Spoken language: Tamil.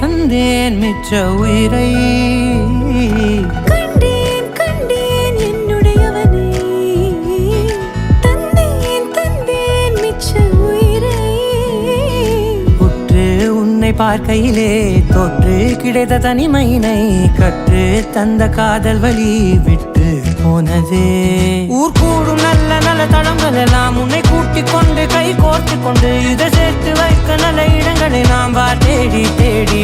தந்தேன் மிச்ச உயிரை. கண்டேன் கண்டேன் என்னுடையவனை, தந்தேன் தந்தேன் மிச்ச உயிரை. உற்று உன்னை பார்க்கையிலே தொற்று கிடைத்த தனிமையினை கற்று தந்த காதல் வழி விட்டு போனதே. ஊர் கூடும் நல்ல நல்ல தளங்கள் எல்லாம் உன்னை கூட்டிக் கொண்டு கை கோர்த்து கொண்டு இதை சேர்த்து வைக்க நல்ல இடங்களை நாம் தேடி தேடி